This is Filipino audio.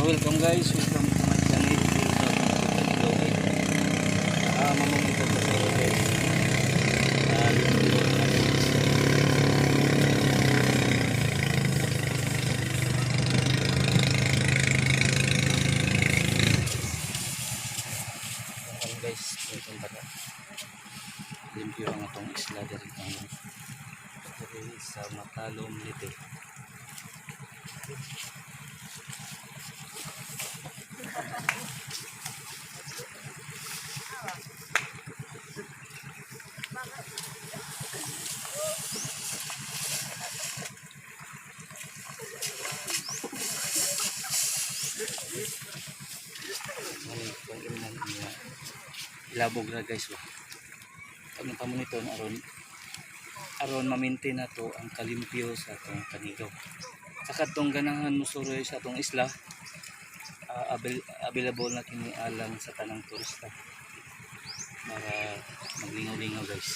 Welcome guys, welcome to my channel. Welcome to Kanigaw guys. Mamamita po sa guys. Welcome guys, welcome para limpyo ang atong isla dari sa Matalom Lite. Ilabog na guys ba. Kami pa mo nito aron ma-maintain na to ang kalimpyo sa atong Kanigaw. Saka tong ganahan musuroy sa atong isla available na kini alang sa tanang turista para maglingaw-lingaw guys.